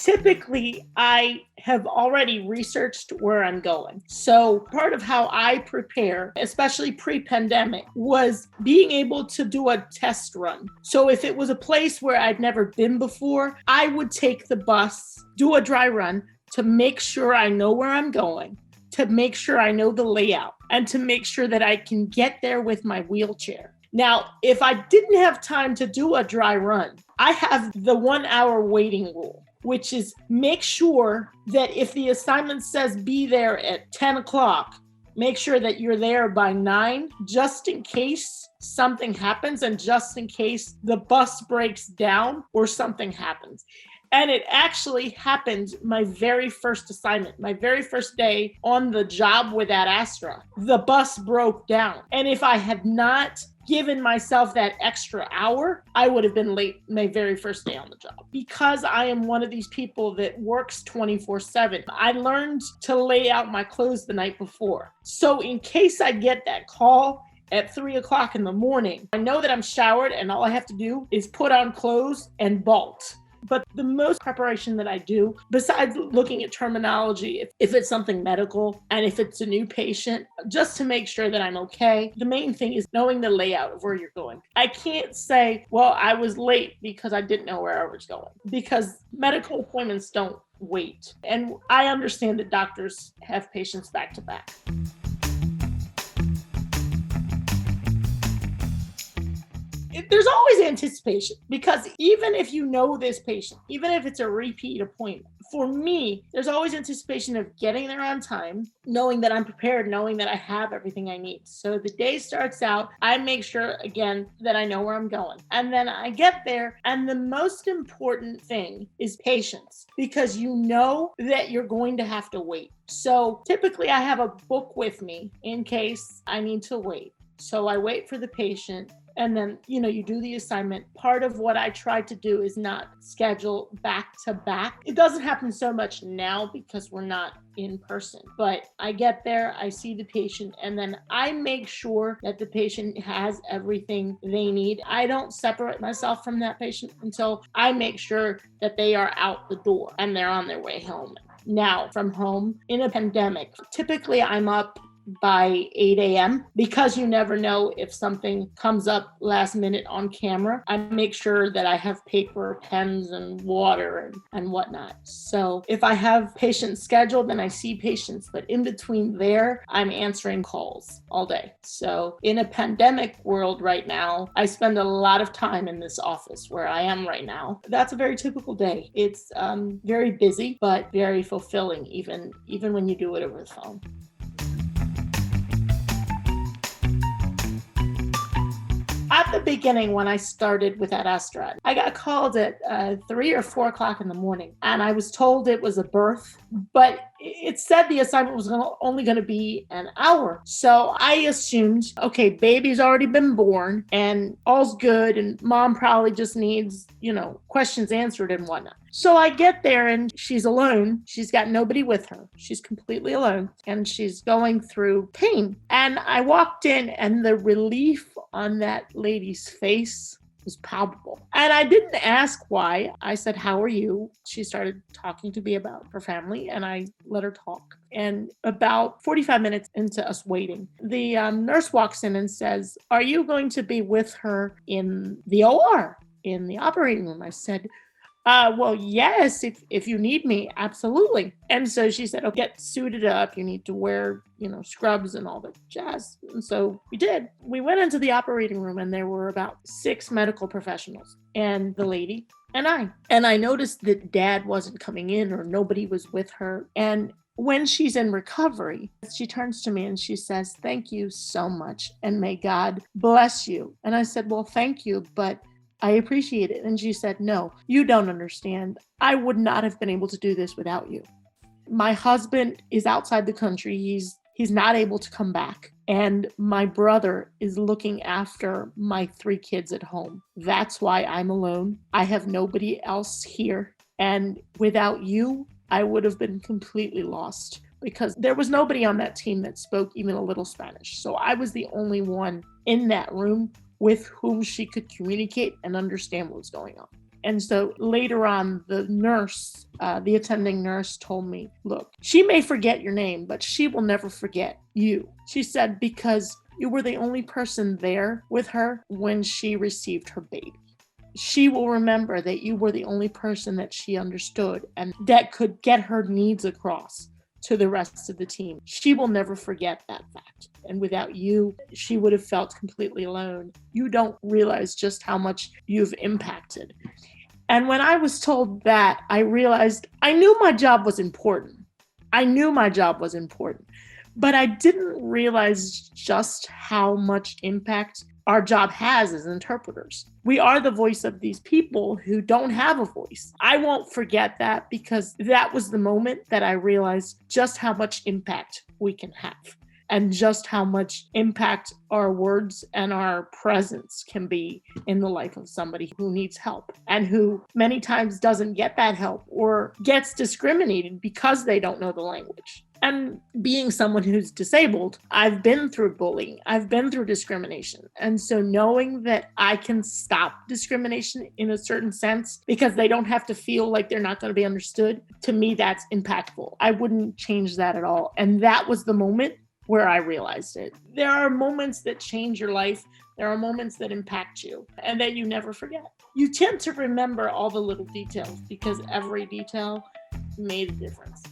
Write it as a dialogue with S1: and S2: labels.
S1: Typically, I have already researched where I'm going. So part of how I prepare, especially pre-pandemic, was being able to do a test run. So if it was a place where I'd never been before, I would take the bus, do a dry run to make sure I know where I'm going, to make sure I know the layout, and to make sure that I can get there with my wheelchair. Now, if I didn't have time to do a dry run, I have the 1 hour waiting rule, which is make sure that if the assignment says be there at 10 o'clock, make sure that you're there by 9, just in case something happens and just in case the bus breaks down or something happens. And it actually happened my very first assignment, my very first day on the job with Ad Astra. The bus broke down. And if I had not given myself that extra hour, I would have been late my very first day on the job. Because I am one of these people that works 24/7, I learned to lay out my clothes the night before. So in case I get that call at 3 o'clock in the morning, I know that I'm showered and all I have to do is put on clothes and bolt. But the most preparation that I do, besides looking at terminology, if it's something medical and if it's a new patient, just to make sure that I'm okay, the main thing is knowing the layout of where you're going. I can't say, well, I was late because I didn't know where I was going, because medical appointments don't wait. And I understand that doctors have patients back to back. There's always anticipation, because even if you know this patient, even if it's a repeat appointment, for me, there's always anticipation of getting there on time, knowing that I'm prepared, knowing that I have everything I need. So the day starts out, I make sure, again, that I know where I'm going. And then I get there, and the most important thing is patience, because you know that you're going to have to wait. So typically I have a book with me in case I need to wait. So I wait for the patient. And then, you do the assignment. Part of what I try to do is not schedule back to back. It doesn't happen so much now because we're not in person, but I get there, I see the patient, and then I make sure that the patient has everything they need. I don't separate myself from that patient until I make sure that they are out the door and they're on their way home. Now, from home in a pandemic, typically I'm up by 8 a.m. because you never know if something comes up last minute on camera. I make sure that I have paper, pens, and water and whatnot. So if I have patients scheduled, then I see patients, but in between there, I'm answering calls all day. So in a pandemic world right now, I spend a lot of time in this office where I am right now. That's a very typical day. It's very busy, but very fulfilling, even when you do it over the phone. At the beginning, when I started with Ad Astra, I got called at 3 or 4 o'clock in the morning, and I was told it was a birth, but it said the assignment was only going to be an hour. So I assumed, okay, baby's already been born and all's good, and mom probably just needs, questions answered and whatnot. So I get there and she's alone. She's got nobody with her. She's completely alone and she's going through pain. And I walked in and the relief on that lady's face was palpable. And I didn't ask why. I said, "How are you?" She started talking to me about her family and I let her talk. And about 45 minutes into us waiting, the nurse walks in and says, "Are you going to be with her in the OR, in the operating room?" I said, well, yes, if you need me, absolutely. And so she said, "Oh, get suited up. You need to wear, scrubs and all the jazz." And so we did. We went into the operating room and there were about 6 medical professionals and the lady and I. And I noticed that Dad wasn't coming in or nobody was with her. And when she's in recovery, she turns to me and she says, "Thank you so much. And may God bless you." And I said, "Well, thank you, but I appreciate it." And she said, "No, you don't understand. I would not have been able to do this without you. My husband is outside the country. He's not able to come back. And my brother is looking after my 3 kids at home. That's why I'm alone. I have nobody else here. And without you, I would have been completely lost because there was nobody on that team that spoke even a little Spanish. So I was the only one in that room with whom she could communicate and understand what was going on." And so later on, the attending nurse told me, look, she may forget your name, but she will never forget you. She said, because you were the only person there with her when she received her baby. She will remember that you were the only person that she understood and that could get her needs across to the rest of the team. She will never forget that fact. And without you, she would have felt completely alone. You don't realize just how much you've impacted. And when I was told that, I realized I knew my job was important. But I didn't realize just how much impact our job has as interpreters. We are the voice of these people who don't have a voice. I won't forget that, because that was the moment that I realized just how much impact we can have and just how much impact our words and our presence can be in the life of somebody who needs help and who many times doesn't get that help or gets discriminated because they don't know the language. And being someone who's disabled, I've been through bullying. I've been through discrimination. And so knowing that I can stop discrimination in a certain sense because they don't have to feel like they're not going to be understood, to me, that's impactful. I wouldn't change that at all. And that was the moment where I realized it. There are moments that change your life. There are moments that impact you and that you never forget. You tend to remember all the little details because every detail made a difference.